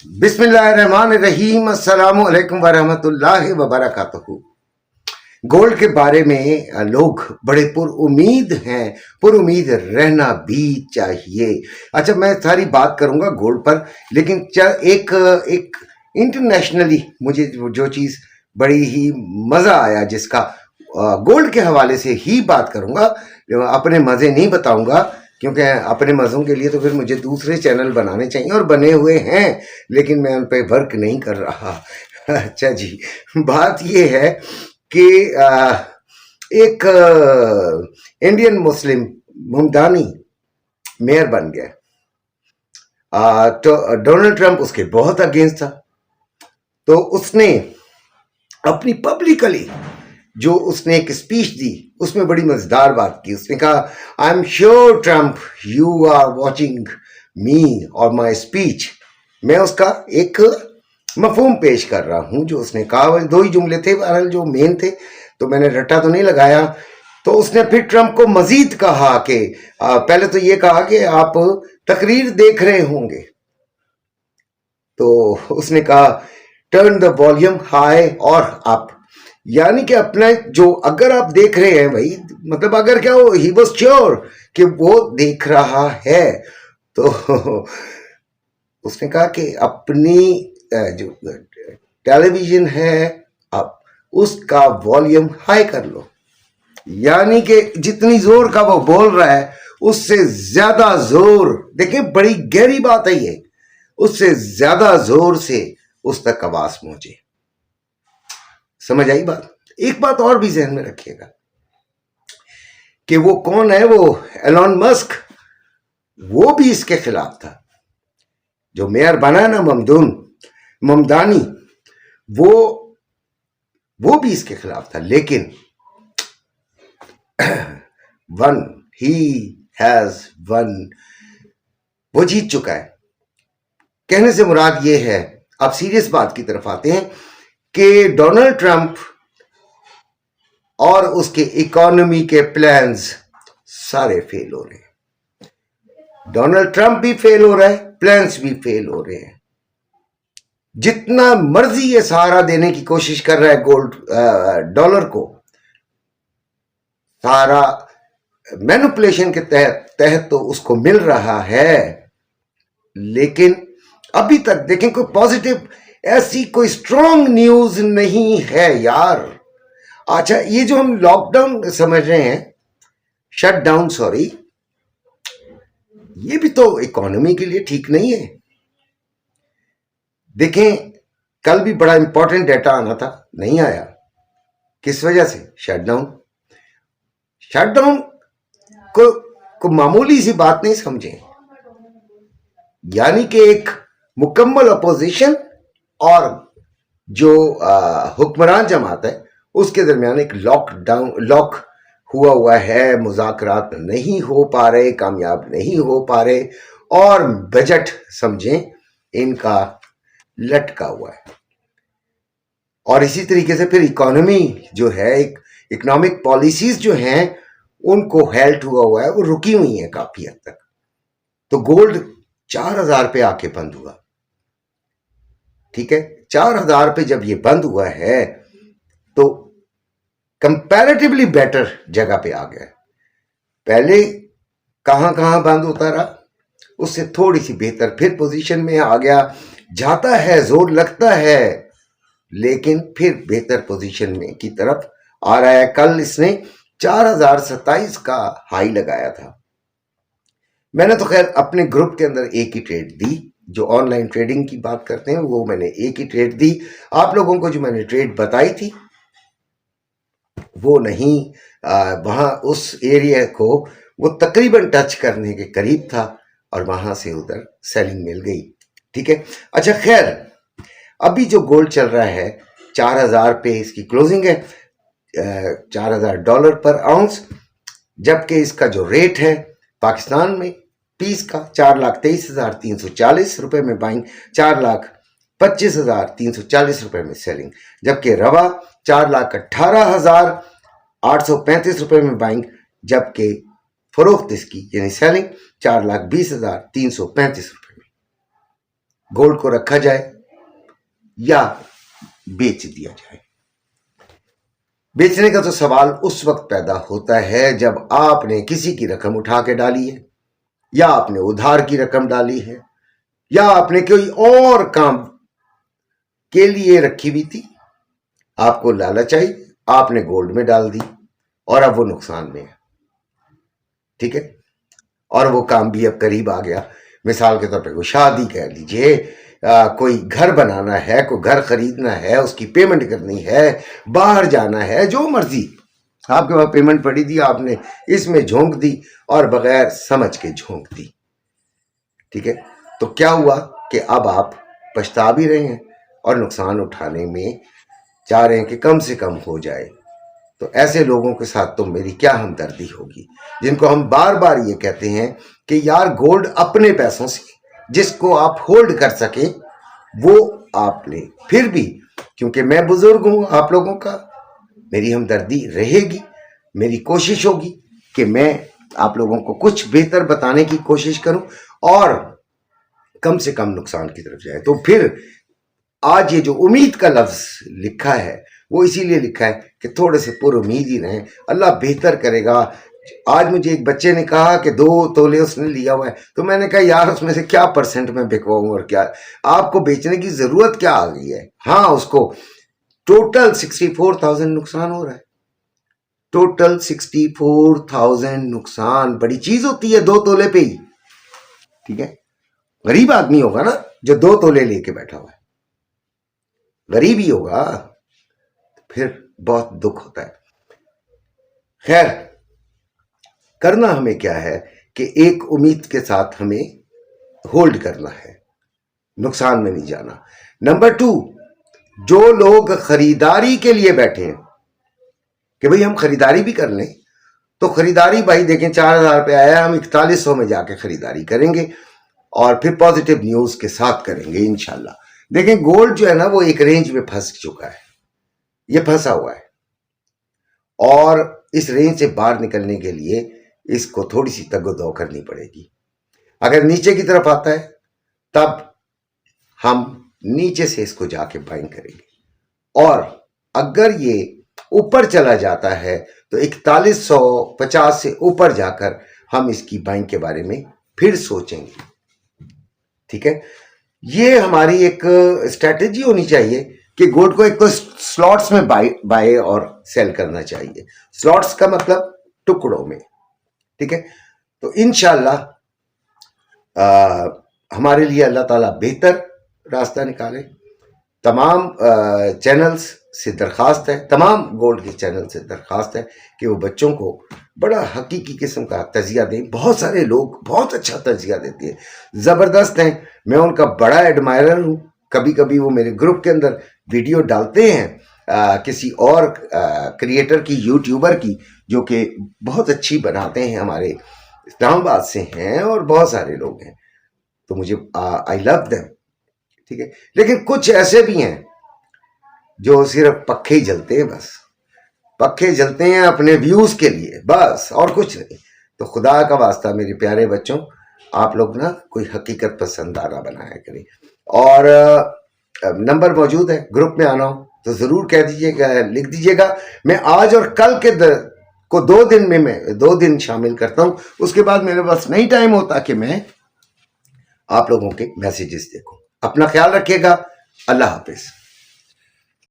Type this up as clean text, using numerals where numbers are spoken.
बिस्मिल्लाहिर्रहमानिर्रहीम अस्सलामु अलैकुम वरहमतुल्लाहि वबरकातुहू। गोल्ड के बारे में लोग बड़े पुरुमीद हैं, पुरुमीद रहना भी चाहिए। अच्छा, मैं सारी बात करूंगा गोल्ड पर, लेकिन एक एक इंटरनेशनली मुझे जो चीज़ बड़ी ही मज़ा आया, जिसका गोल्ड के हवाले से ही बात करूंगा, अपने मज़े नहीं बताऊंगा, क्योंकि अपने मज़ों के लिए तो फिर मुझे दूसरे चैनल बनाने चाहिए और बने हुए हैं, लेकिन मैं उन पर वर्क नहीं कर रहा। अच्छा जी, बात ये है कि एक इंडियन मुस्लिम मुमदानी मेयर बन गया। तो डोनाल्ड ट्रंप उसके बहुत अगेंस्ट था, तो उसने अपनी पब्लिकली जो उसने एक स्पीच दी, उसमें बड़ी मजेदार बात की। उसने कहा, I am sure Trump you are watching me और माई स्पीच। मैं उसका एक मफहूम पेश कर रहा हूं जो उसने कहा। दो ही जुमले थे बहरहाल जो मेन थे, तो मैंने रट्टा तो नहीं लगाया। तो उसने फिर ट्रंप को मजीद कहा कि पहले तो ये कहा कि आप तकरीर देख रहे होंगे, तो उसने कहा टर्न द वॉल्यूम हाई और अप, यानी कि अपना जो, अगर आप देख रहे हैं भाई, मतलब अगर क्या हो, ही वॉज श्योर कि वो देख रहा है। तो उसने कहा कि अपनी जो टेलीविजन है आप उसका वॉल्यूम हाई कर लो, यानी कि जितनी जोर का वो बोल रहा है उससे ज्यादा जोर, देखिए बड़ी गहरी बात है ये, उससे ज्यादा जोर से उस तक आवाज पहुंचे। समझ आई बात? एक बात और भी जहन में रखिएगा कि वो कौन है, वो एलॉन मस्क, वो भी इसके खिलाफ था। जो मेयर बना ना ममदानी, वो भी इसके खिलाफ था, लेकिन वन ही हैज वन, वो जीत चुका है। कहने से मुराद ये है, अब सीरियस बात की तरफ आते हैं, कि डोनाल्ड ट्रंप और उसके इकोनॉमी के प्लान्स सारे फेल हो रहे हैं। डोनाल्ड ट्रंप भी फेल हो रहा है, प्लान्स भी फेल हो रहे हैं। जितना मर्जी ये सहारा देने की कोशिश कर रहा है गोल्ड डॉलर को, सारा मैनिपुलेशन के तहत तो उसको मिल रहा है, लेकिन अभी तक देखें कोई पॉजिटिव, ऐसी कोई स्ट्रॉन्ग न्यूज नहीं है यार। अच्छा, ये जो हम लॉकडाउन समझ रहे हैं, शट डाउन सॉरी, ये भी तो इकोनॉमी के लिए ठीक नहीं है। देखें, कल भी बड़ा इंपॉर्टेंट डेटा आना था, नहीं आया। किस वजह से? शटडाउन। शटडाउन को मामूली सी बात नहीं समझें, यानी कि एक मुकम्मल अपोजिशन और जो हुक्मरान जमात है उसके दरमियान एक लॉक हुआ है, मुज़ाकरात नहीं हो पा रहे, कामयाब नहीं हो पा रहे, और बजट समझें इनका लटका हुआ है। और इसी तरीके से फिर इकोनॉमी जो है, इकोनॉमिक पॉलिसीज जो हैं उनको हेल्ट हुआ है, वो रुकी हुई हैं काफी हद तक। तो गोल्ड 4000 पे आके बंद हुआ, ठीक है। 4000 पे जब ये बंद हुआ है तो कंपैरेटिवली बेटर जगह पे आ गया। पहले कहां बंद होता रहा, उससे थोड़ी सी बेहतर फिर पोजीशन में आ गया। जाता है, जोर लगता है, लेकिन फिर बेहतर पोजीशन में की तरफ आ रहा है। कल इसने 4027 का हाई लगाया था। मैंने तो खैर अपने ग्रुप के अंदर एक ही ट्रेड दी, जो ऑनलाइन ट्रेडिंग की बात करते हैं, वो मैंने एक ही ट्रेड दी। आप लोगों को जो मैंने ट्रेड बताई थी वो नहीं, वहां उस एरिया को वो तकरीबन टच करने के करीब था और वहां से उधर सेलिंग मिल गई, ठीक है। अच्छा खैर, अभी जो गोल्ड चल रहा है 4000 पे इसकी क्लोजिंग है, $4000 पर आउंस, जबकि इसका जो रेट है पाकिस्तान में पीस का 4,23,340 रुपए में बाइंग, 4,25,340 रुपए में सेलिंग, जबकि रवा 4,18,835 रुपए में बाइंग, जबकि फरोख्त इसकी यानी सेलिंग 4,20,335 रुपए में। गोल्ड को रखा जाए या बेच दिया जाए। बेचने का तो सवाल उस वक्त पैदा होता है जब आपने किसी की रकम उठा के डाली है, या आपने उधार की रकम डाली है, या आपने कोई और काम के लिए रखी हुई थी, आपको लालच आई, आपने गोल्ड में डाल दी और अब वो नुकसान में है। ठीक है, और वो काम भी अब करीब आ गया। मिसाल के तौर पे कोई शादी कह लीजिए, कोई घर बनाना है, कोई घर खरीदना है, उसकी पेमेंट करनी है, बाहर जाना है, जो मर्जी आपके पास पेमेंट पड़ी थी, आपने इसमें झोंक दी और बगैर समझ के झोंक दी। ठीक है, तो क्या हुआ कि अब आप पछता भी रहे हैं और नुकसान उठाने में चाह रहे हैं कि कम से कम हो जाए। तो ऐसे लोगों के साथ तो मेरी क्या हमदर्दी होगी, जिनको हम बार बार ये कहते हैं कि यार गोल्ड अपने पैसों से जिसको आप होल्ड कर सके वो आप ले। फिर भी क्योंकि मैं बुजुर्ग हूं आप लोगों का, मेरी हमदर्दी रहेगी, मेरी कोशिश होगी कि मैं आप लोगों को कुछ बेहतर बताने की कोशिश करूं और कम से कम नुकसान की तरफ जाए। तो फिर आज ये जो उम्मीद का लफ्ज लिखा है वो इसीलिए लिखा है कि थोड़े से पुरुमीद ही रहें, अल्लाह बेहतर करेगा। आज मुझे एक बच्चे ने कहा कि 2 तोले उसने लिया हुआ है, तो मैंने कहा यार उसमें से क्या परसेंट में बिकवाऊं और क्या आपको बेचने की जरूरत क्या आ गई है। हाँ, उसको टोटल 64,000 नुकसान हो रहा है, टोटल 64,000 नुकसान। बड़ी चीज होती है 2 तोले पे ही। ठीक है, गरीब आदमी होगा ना जो 2 तोले लेके बैठा हुआ है, गरीब ही होगा, फिर बहुत दुख होता है। खैर, करना हमें क्या है कि एक उम्मीद के साथ हमें होल्ड करना है, नुकसान में नहीं जाना। नंबर 2, जो लोग खरीदारी के लिए बैठे हैं कि भाई हम खरीदारी भी कर लें, तो खरीदारी भाई देखें 4,000 रुपये आया, हम 4100 में जाके खरीदारी करेंगे और फिर पॉजिटिव न्यूज के साथ करेंगे इंशाल्लाह। देखें गोल्ड जो है ना वो एक रेंज में फंस चुका है, ये फंसा हुआ है और इस रेंज से बाहर निकलने के लिए इसको थोड़ी सी तगदो करनी पड़ेगी। अगर नीचे की तरफ आता है तब हम नीचे से इसको जाके बाइंग करेंगे, और अगर ये ऊपर चला जाता है तो 4150 से ऊपर जाकर हम इसकी बाइंग के बारे में फिर सोचेंगे। ठीक है, ये हमारी एक स्ट्रेटेजी होनी चाहिए कि गोल्ड को एक तो स्लॉट्स में बाय और सेल करना चाहिए। स्लॉट्स का मतलब टुकड़ों में। ठीक है, तो इंशाल्लाह हमारे लिए अल्लाह ताला बेहतर रास्ता निकाले। तमाम चैनल्स से दरख्वास्त है, तमाम गोल्ड के चैनल से दरख्वास्त है कि वो बच्चों को बड़ा हकीकी किस्म का तजिया दें। बहुत सारे लोग बहुत अच्छा तजिया देते हैं, ज़बरदस्त हैं, मैं उनका बड़ा एडमायरर हूँ। कभी कभी वो मेरे ग्रुप के अंदर वीडियो डालते हैं किसी और क्रिएटर की, यूट्यूबर की, जो कि बहुत अच्छी बनाते हैं, हमारे इस्लामाबाद से हैं और बहुत सारे लोग हैं, तो मुझे आई लव देम। ठीक है, लेकिन कुछ ऐसे भी हैं जो सिर्फ पक्के ही जलते हैं, बस पक्के जलते हैं अपने व्यूज के लिए, बस और कुछ नहीं। तो खुदा का वास्ता मेरे प्यारे बच्चों, आप लोग ना कोई हकीकत पसंदाना बनाया करें। और नंबर मौजूद है, ग्रुप में आना हो तो ज़रूर कह दीजिएगा, लिख दीजिएगा। मैं आज और कल के को 2 दिन में मैं 2 दिन शामिल करता हूँ, उसके बाद मेरे पास नहीं टाइम होता कि मैं आप लोगों के मैसेजेस देखूं। अपना ख्याल रखिएगा, अल्लाह हाफिज।